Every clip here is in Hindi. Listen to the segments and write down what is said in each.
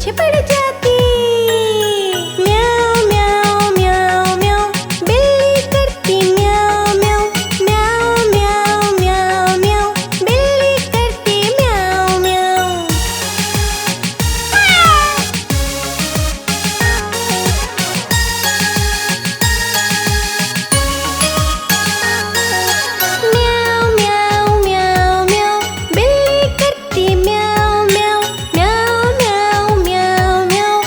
पीछे पड़ जाती। म्याऊ म्याऊ म्याऊ म्याऊ, बिल्ली करती म्याऊ म्याऊ। म्याऊ म्याऊ म्याऊ म्याऊ, बिल्ली करती म्याऊ म्याऊ। म्याऊ म्याऊ म्याऊ म्याऊ, बिल्ली करती म्याऊ म्याऊ। म्याऊ म्याऊ म्याऊ म्याऊ,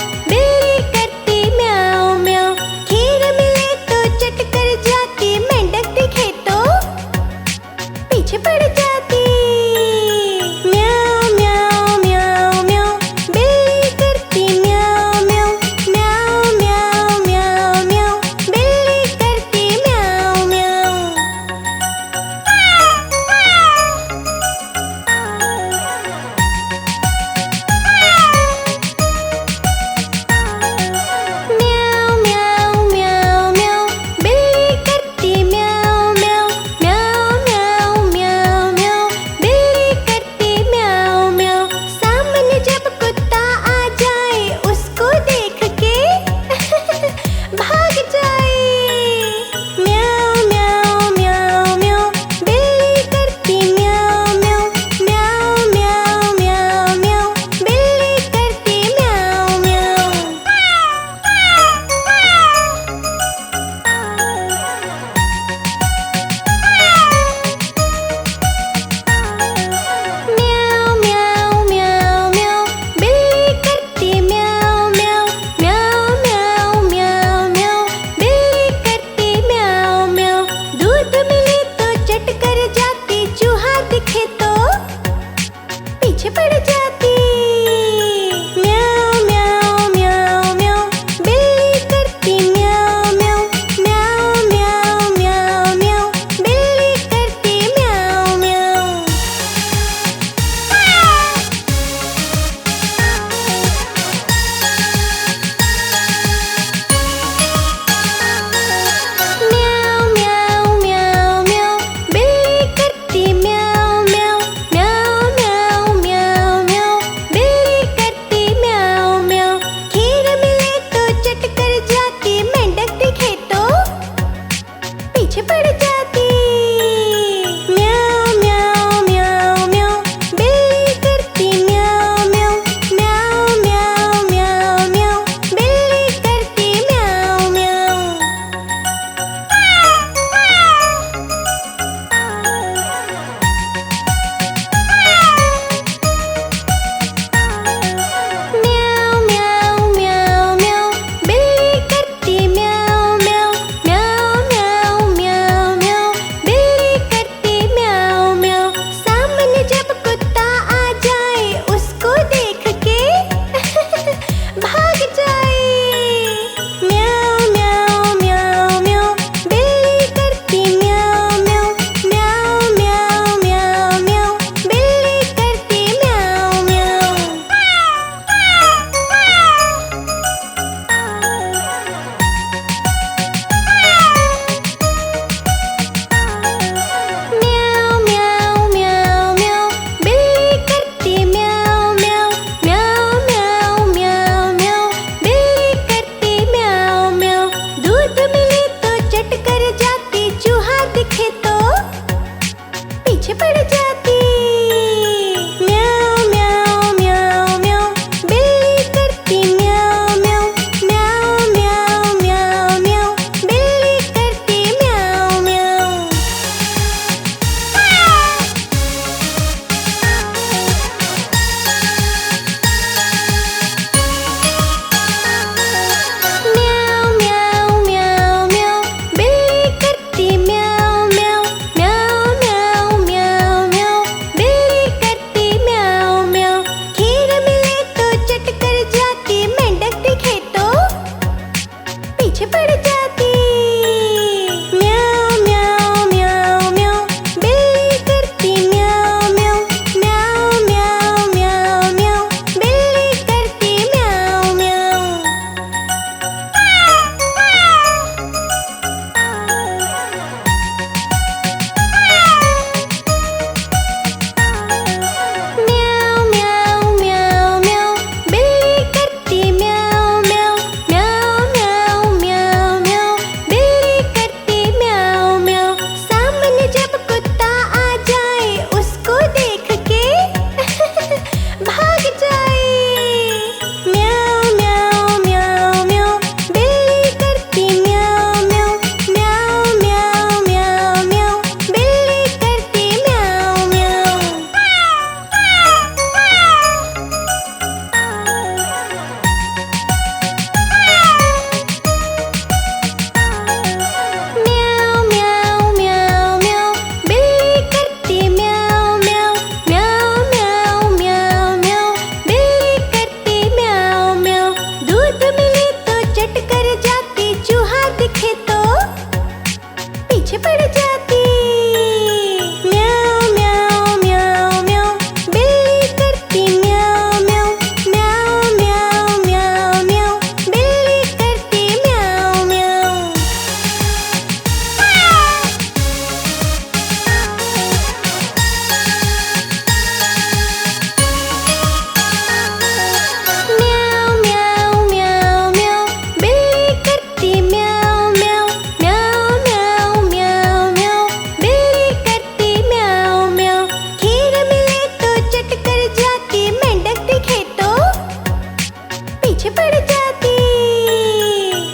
पड़ जाती।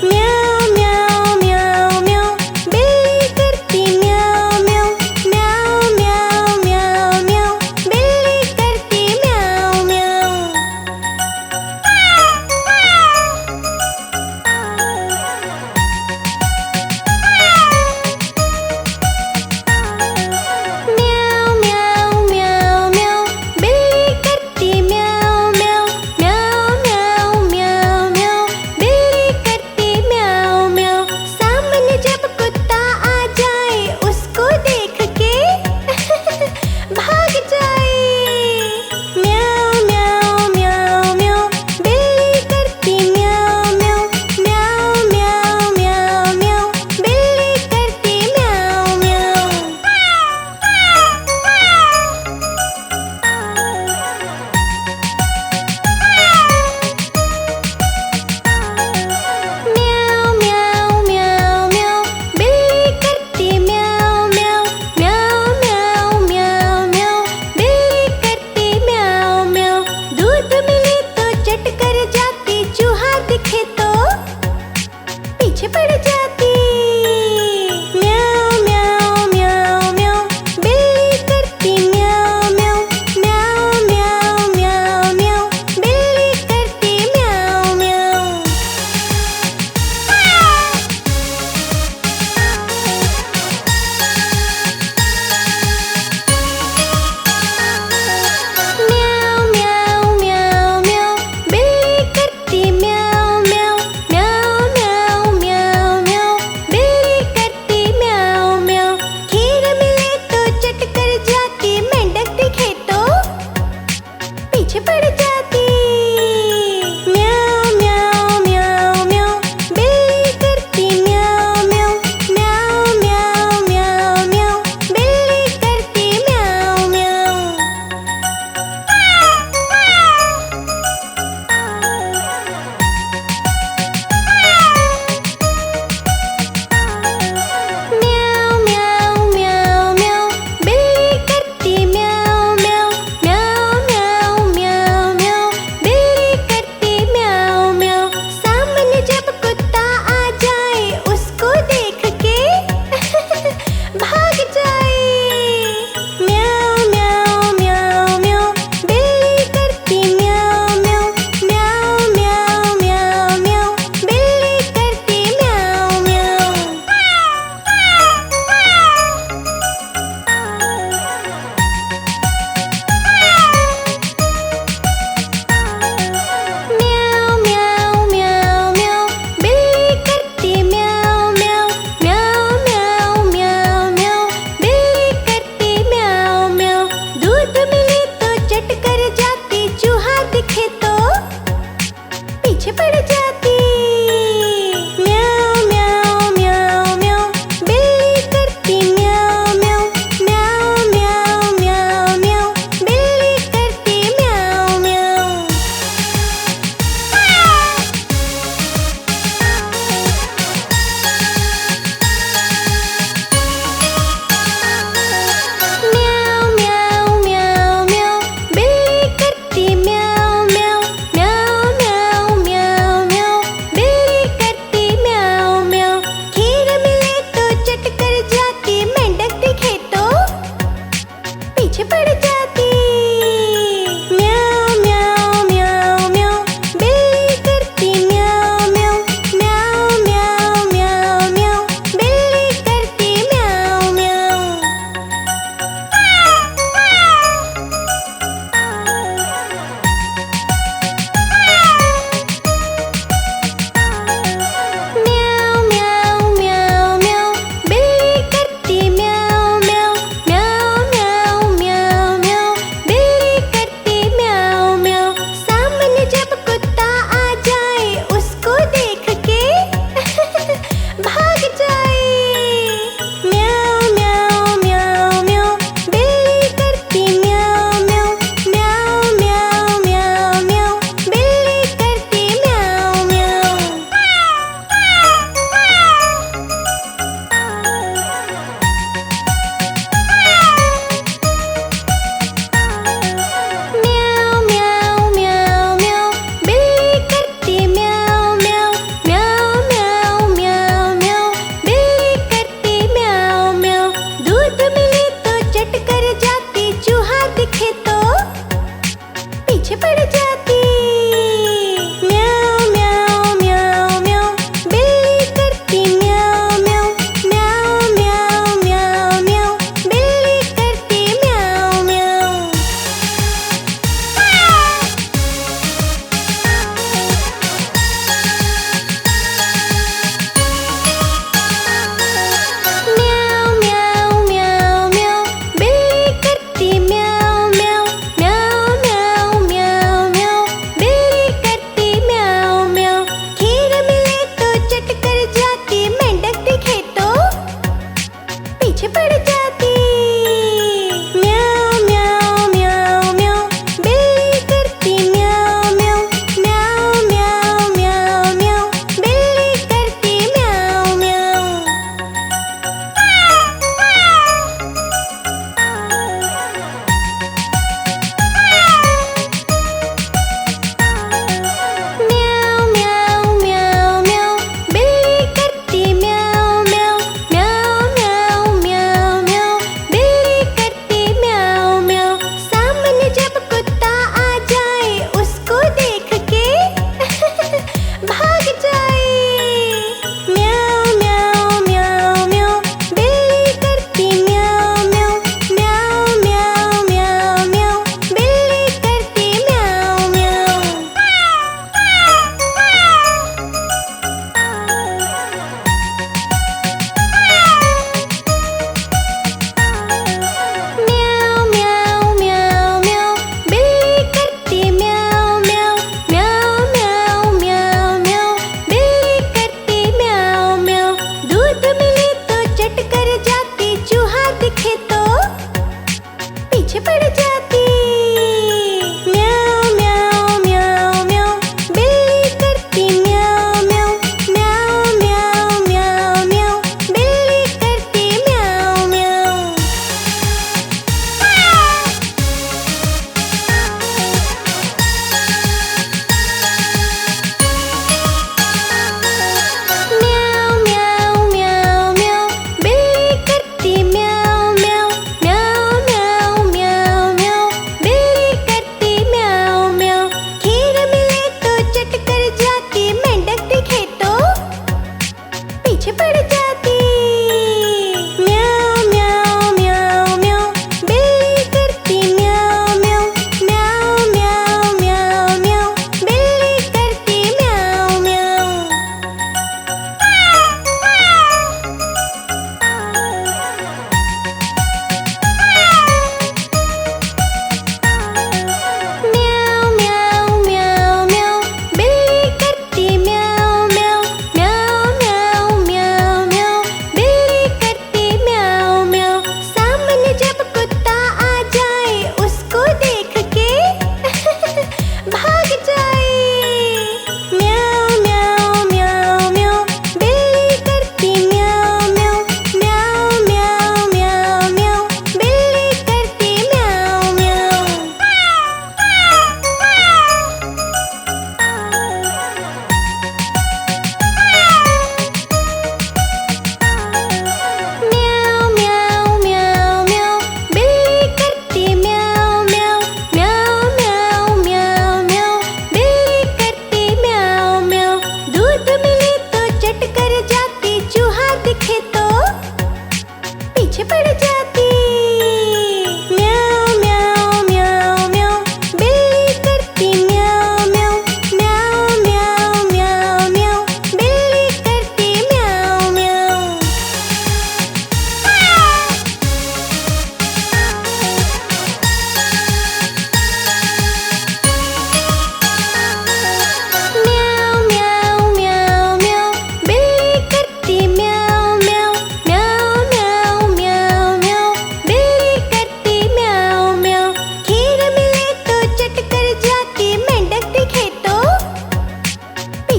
म्याऊं म्याऊं म्याऊं म्याऊं, बिल्ली करती म्याऊं म्याऊं। म्याऊं म्याऊं म्याऊं म्याऊं, बिल्ली करती म्याऊं म्याऊं। म्याऊं म्याऊं म्याऊं म्याऊं, बिल्ली करती म्याऊं म्याऊं। म्याऊं म्याऊं म्याऊं म्याऊं, बिल्ली करती म्याऊं म्याऊं। सामने जब कुत्ता आ जाए, उसको देख के भाग जाए। म्याऊं म्याऊं म्याऊं म्याऊं, बिल्ली करती म्याऊं म्याऊं। म्याऊं म्याऊं म्याऊं म्याऊं, बिल्ली करती म्याऊं म्याऊं। म्याऊं म्याऊं म्याऊं म्याऊं, बिल्ली करती म्याऊं म्याऊं। म्याऊं म्याऊं म्याऊं म्याऊं, बिल्ली करती म्याऊं म्याऊं। दूध मिले तो चट कर जाती, चूहा दिखे तो पीछे पड़ जाती। म्याऊं म्याऊं म्याऊं म्याऊं, बिल्ली करती म्याऊं म्याऊं। म्याऊं म्याऊं म्याऊं म्याऊं, बिल्ली करती म्याऊं म्याऊं। म्याऊं म्याऊं म्याऊं म्याऊं, बिल्ली करती म्याऊं म्याऊं। म्याऊं म्याऊं म्याऊं म्याऊं, बिल्ली करती म्याऊं म्याऊं। खीर मिले तो चट कर जाती, मेंढक दिखे तो पीछे पड़ जाती। म्याऊं म्याऊं म्याऊं म्याऊं, बिल्ली करती म्याऊं म्याऊं। म्याऊं म्याऊं म्याऊं म्याऊं, बिल्ली करती म्याऊं म्याऊं। म्याऊं म्याऊं म्याऊं म्याऊं, बिल्ली करती म्याऊं म्याऊं। म्याऊं म्याऊं म्याऊं म्याऊं, बिल्ली करती म्याऊं म्याऊं। सामने जब कुत्ता आ जाए, उसको देख के भाग जाए। म्याऊं म्याऊं म्याऊं म्याऊं, बिल्ली करती म्याऊं म्याऊं। म्याऊं म्याऊं म्याऊं म्याऊं, बिल्ली करती म्याऊं म्याऊं। म्याऊं म्याऊं म्याऊं म्याऊं, बिल्ली करती म्याऊं म्याऊं। म्याऊं म्याऊं म्याऊं म्याऊं, बिल्ली करती म्याऊं म्याऊं। दूध मिले तो चट कर जाती, चूहा दिखे तो पीछे पड़ जाती। म्याऊं म्याऊं म्याऊं म्याऊं, बिल्ली करती म्याऊं म्याऊं। म्याऊं म्याऊं म्याऊं म्याऊं, बिल्ली करती म्याऊं म्याऊं। म्याऊं म्याऊं म्याऊं म्याऊं, बिल्ली करती म्याऊं म्याऊं। म्याऊं म्याऊं म्याऊं म्याऊं,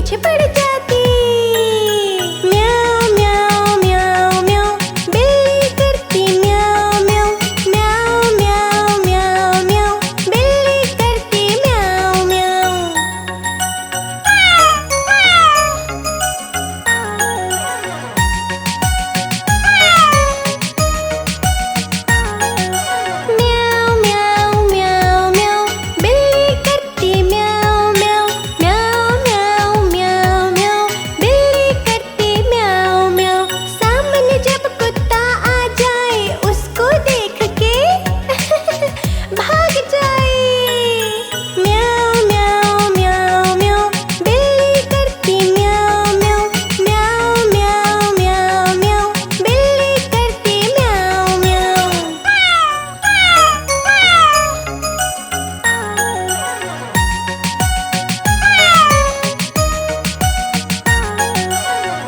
पीछे पड़ जाती। म्याऊं म्याऊं म्याऊं म्याऊं, बिल्ली करती म्याऊं म्याऊं। म्याऊं म्याऊं म्याऊं म्याऊं, बिल्ली करती म्याऊं म्याऊं। म्याऊं म्याऊं म्याऊं म्याऊं, बिल्ली करती म्याऊं म्याऊं। म्याऊं म्याऊं म्याऊं म्याऊं, बिल्ली करती म्याऊं म्याऊं। सामने जब कुत्ता आ जाए, उसको देख के भाग जाए। म्याऊं म्याऊं म्याऊं म्याऊं, बिल्ली करती म्याऊं म्याऊं। म्याऊं म्याऊं म्याऊं म्याऊं, बिल्ली करती म्याऊं म्याऊं।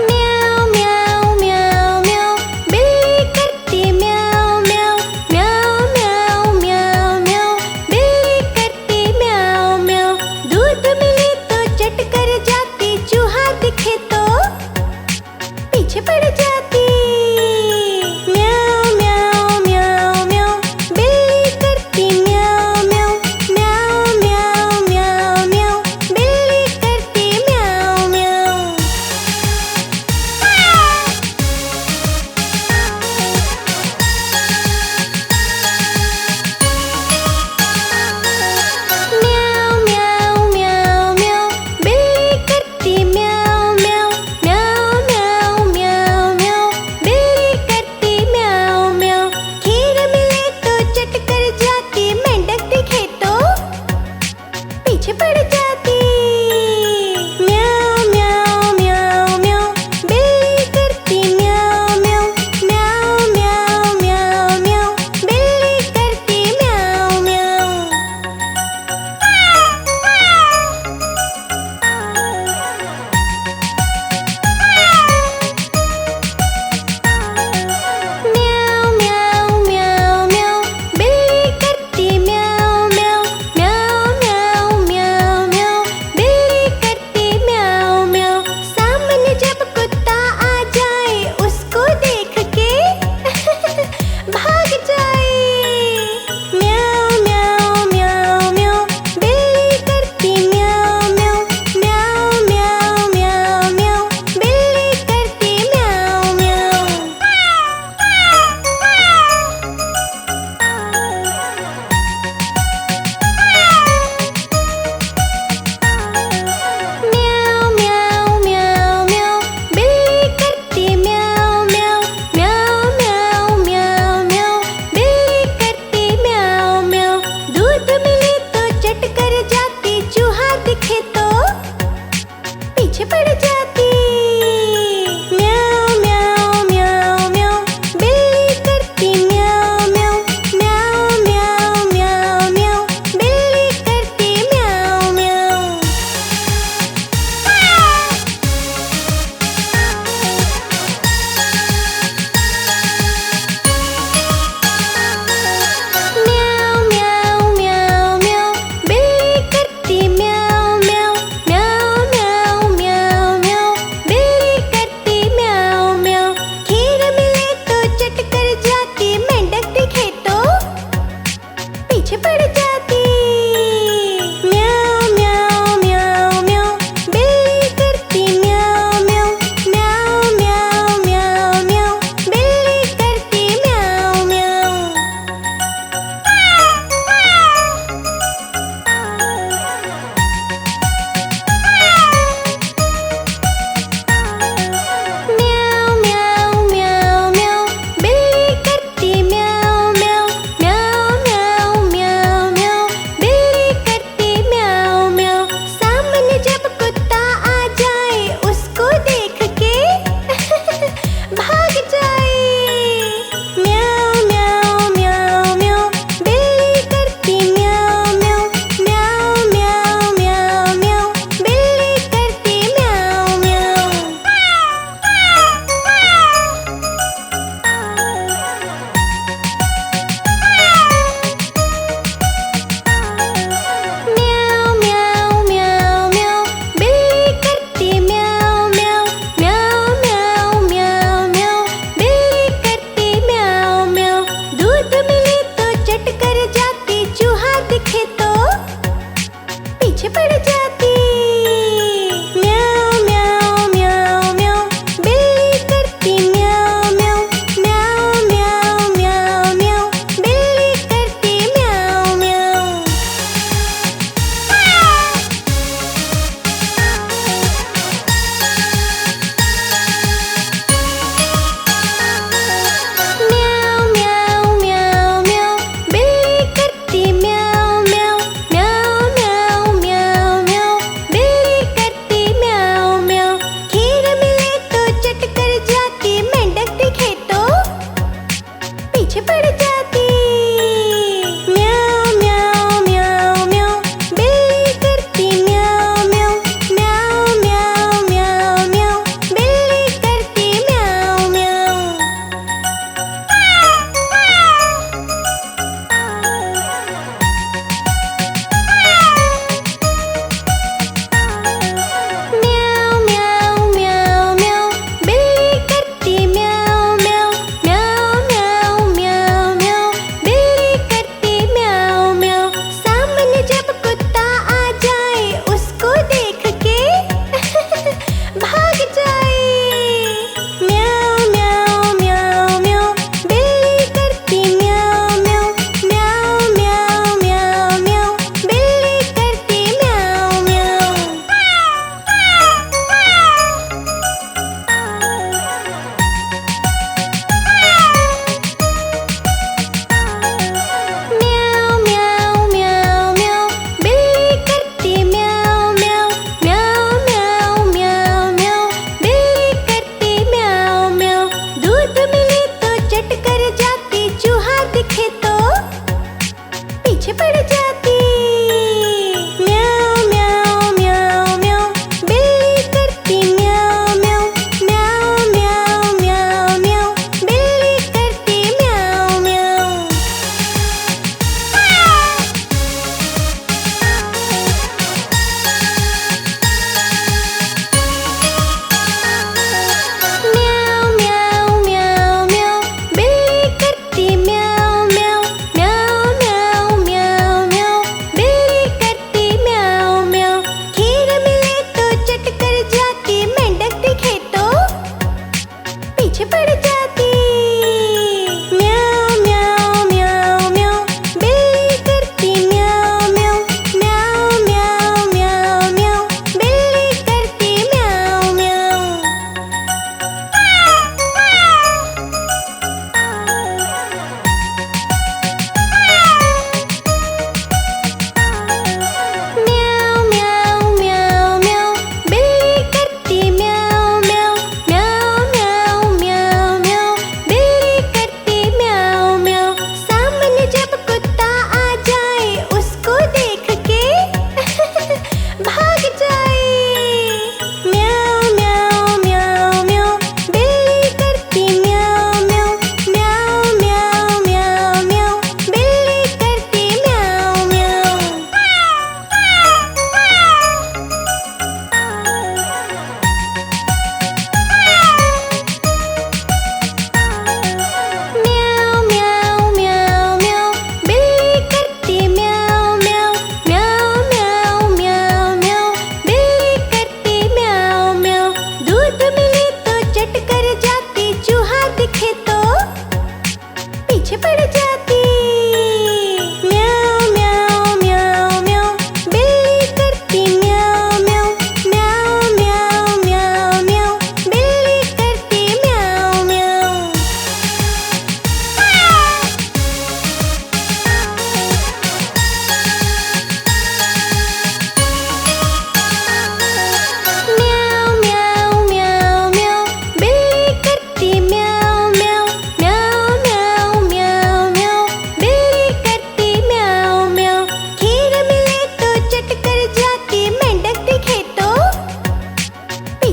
म्याऊं म्याऊं म्याऊं म्याऊं, बिल्ली करती म्याऊं म्याऊं। म्याऊं म्याऊं म्याऊं म्याऊं, बिल्ली करती म्याऊं म्याऊं। दूध मिले तो चट कर जाती, चूहा दिखे तो पीछे पड़ जाती। म्याऊं म्याऊं म्याऊं म्याऊं, बिल्ली करती म्याऊं म्याऊं। म्याऊं म्याऊं म्याऊं म्याऊं, बिल्ली करती म्याऊं म्याऊं। म्याऊं म्याऊं म्याऊं म्याऊं, बिल्ली करती म्याऊं म्याऊं। म्याऊं म्याऊं म्याऊं म्याऊं, बिल्ली करती म्याऊं म्याऊं। खीर मिले तो चट कर जाती, मेंढक दिखे तो पीछे पड़ जाती। म्याऊं म्याऊं म्याऊं म्याऊं, बिल्ली करती म्याऊं म्याऊं। म्याऊं म्याऊं म्याऊं म्याऊं, बिल्ली करती म्याऊं म्याऊं। म्याऊं म्याऊं म्याऊं म्याऊं, बिल्ली करती म्याऊं म्याऊं। म्याऊं म्याऊं म्याऊं म्याऊं, बिल्ली करती म्याऊं म्याऊं। सामने जब कुत्ता आ जाए, उसको देख के भाग जाए। म्याऊं म्याऊं म्याऊं म्याऊं, बिल्ली करती म्याऊं म्याऊं। म्याऊं म्याऊं म्याऊं म्याऊं, बिल्ली करती म्याऊं म्याऊं। म्याऊं म्याऊं म्याऊं म्याऊं, बिल्ली करती म्याऊं म्याऊं। म्याऊं म्याऊं म्याऊं म्याऊं, बिल्ली करती म्याऊं म्याऊं। दूध मिले तो चट कर जाती, चूहा दिखे तो पीछे पड़ जाती। म्याऊं म्याऊं म्याऊं म्याऊं, बिल्ली करती म्याऊं म्याऊं। म्याऊं म्याऊं म्याऊं म्याऊं, बिल्ली करती म्याऊं म्याऊं। म्याऊं म्याऊं म्याऊं म्याऊं, बिल्ली करती म्याऊं म्याऊं। म्याऊं म्याऊं म्याऊं म्याऊं, बिल्ली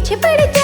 पीछे पड़